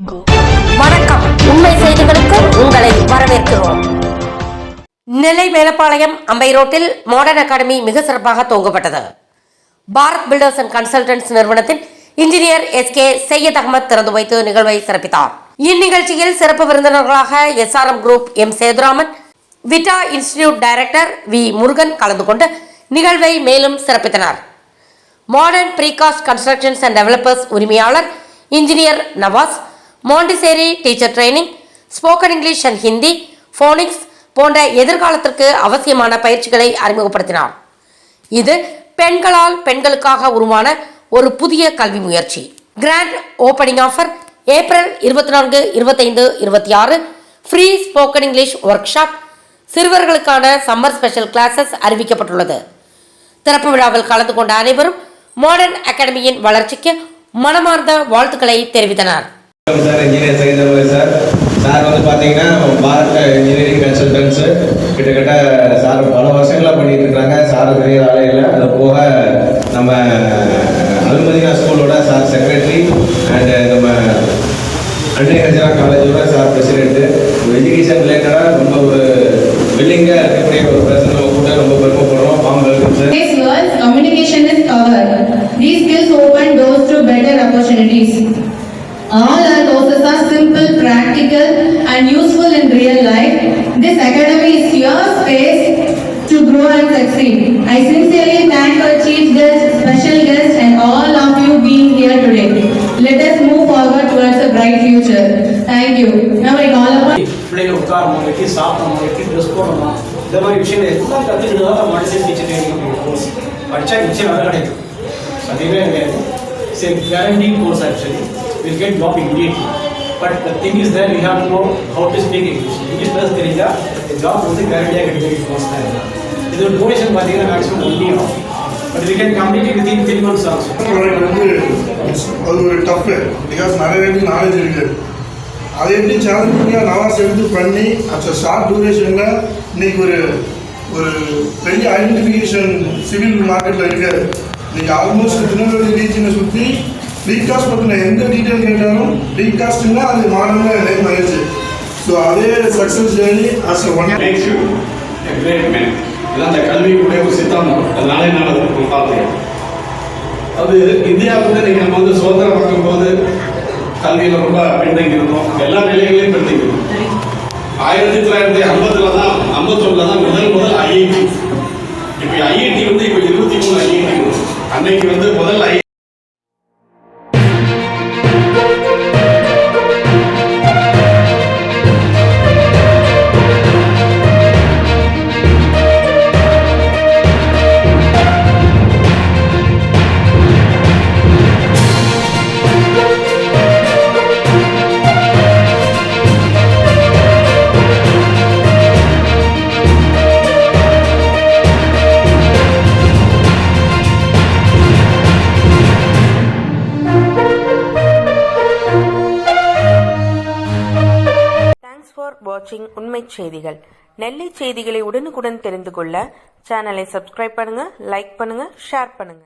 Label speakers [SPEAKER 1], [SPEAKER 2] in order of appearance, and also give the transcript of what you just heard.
[SPEAKER 1] வணக்கம், உண்மை செய்திகளுக்கு உங்களை வரவேற்கிறோம். நெல்லை மேலப்பாளையம் அம்பை ரோட்டில் மாடர்ன் அகாடமி மிக சிறப்பாக துவங்கப்பட்டது. பாரத் பில்டர்ஸ் அண்ட் கன்சல்டன்ட்ஸ் நிறுவனத்தின் இன்ஜினியர் எஸ்.கே. சையத் அகமது திறந்து வைத்து நிகழ்வை சிறப்பித்தார். இந்நிகழ்ச்சியில் சிறப்பு விருந்தினர்களாக SRM குரூப் சேதுராமன், விட்டா இன்ஸ்டிடியூட் டைரக்டர் வி. முருகன் கலந்து கொண்டு நிகழ்வை மேலும் சிறப்பித்தனர். Modern Precast Constructions and Developers உரிமையாளர் engineer Nawaz, Montessori teacher training, spoken English and Hindi, phonics போன்ற எதிர்காலத்திற்கு அவசியமான பயிற்சிகளை அறிமுகப்படுத்தினார். இது பெண்களால் பெண்களுக்காக உருவான ஒரு புதிய கல்வி முயற்சி. Grand opening offer April 24, 25, 26 free spoken English workshop, சிறுவர்களுக்கான சம்மர் ஸ்பெஷல் கிளாஸஸ் அறிவிக்கப்பட்டுள்ளது. திறப்பு விழாவில் கலந்து கொண்ட அனைவரும் மாடர்ன் அகாடமியின் வளர்ச்சிக்கு மனமார்ந்த வாழ்த்துக்களை தெரிவித்தனர்.
[SPEAKER 2] சார் இன்ஜினியர் சையத் சார் வந்து பார்த்தீங்கன்னா பாரத் இன்ஜினியரிங் கன்சல்டன்ஸ் கிட்டத்தட்ட சார் பல வருஷங்களாக பண்ணிட்டு இருக்காங்க. சார் பெரிய ஆலையில் அது போக நம்ம அல்மதினா ஸ்கூலோட சார் செக்ரட்டரி அண்ட் நம்ம அன்னை ஹஜரா காலேஜோட சார் பிரசிடென்ட். எஜுகேஷன் ரிலேட்டடாக ரொம்ப ஒரு வில்லிங்காக இருக்கக்கூடிய ஒரு பர்சன் நம்ம கூட ரொம்ப பெருமைப்படுறோம். Welcome sir.
[SPEAKER 3] Communication is power. These skills open doors to better opportunities. All our courses are simple, practical and useful in real life. This academy is your space to grow and succeed. I sincerely thank our chief guest, special guest and all of you being here today. Let us move forward towards a bright future. Thank you. Now I call upon
[SPEAKER 4] பிள்ளைங்க உட்காரணும், எப்படி சாப்பிடணும், எப்படி dress போடணும், இந்த மாதிரி விஷயங்கள் எல்லாம் கற்றுக்கிட்டு தான் மாண்டிசேரி டீச்சர் ட்ரைனிங் கோர்ஸ் படித்தா நிச்சயம் வேலை கிடைக்கும். அதுவே கிடையாது. சரி, guaranteed course actually will get job immediately. But the thing is there we have to know how to speak English. English plus தெரிஞ்சா ஜாப் வந்து கேரண்டியாக கிடைக்கிற கோர்ஸ் தான் இது. இதோட டூரேஷன் பார்த்தீங்கன்னா மேக்ஸிமம் 1 year ஆகும். But we can complete it within 3 months also.
[SPEAKER 5] அது ஒரு டஃப் பிகாஸ் நிறைய பேருக்கு நாலேஜ் இருக்குது. அதை எப்படி சேலஞ்சிங்காக நவாஸ் எடுத்து பண்ணி அட் ஷார்ட் டூரேஷனில் இன்னைக்கு ஒரு பெரிய ஐடென்டிஃபிகேஷன் சிவில் மார்க்கெட்டில் இருக்காது. இன்னைக்கு ஆல்மோஸ்ட் திருநெல்வேலி ரீஜனை சுற்றி ரீகாஸ்ட் பற்றின எந்த டீட்டெயில் கேட்டாலும் ரீகாஸ்ட்னா அது மாடர்னாக நேம் ஆயிடுச்சு. ஸோ அதே success journey as a one
[SPEAKER 6] makes you a great man. இதெல்லாம் அந்த கல்விக்குடைய ஒரு சித்தாந்தம். அதனால என்ன பார்த்தேன், அது இந்தியாவுக்கு நீங்கள் நம்ம வந்து சுதந்திரம் பார்க்கும்போது கல்வியில் ரொம்ப பின்தங்கி இருந்தோம். எல்லா நிலைகளையும் பின்தங்கி இருந்தோம். 1950 தான் 51 தான் முதல் ஐஐடி. இப்போ ஐஐடி வந்து இப்போ 23 ஐஐடி. அன்னைக்கு வந்து முதல்
[SPEAKER 7] வாட்சிங் உண்மை செய்திகள். நெல்லை செய்திகளை உடனுக்குடன் தெரிந்து கொள்ள சேனலை சப்ஸ்கிரைப் பண்ணுங்க, லைக் பண்ணுங்க, ஷேர் பண்ணுங்க.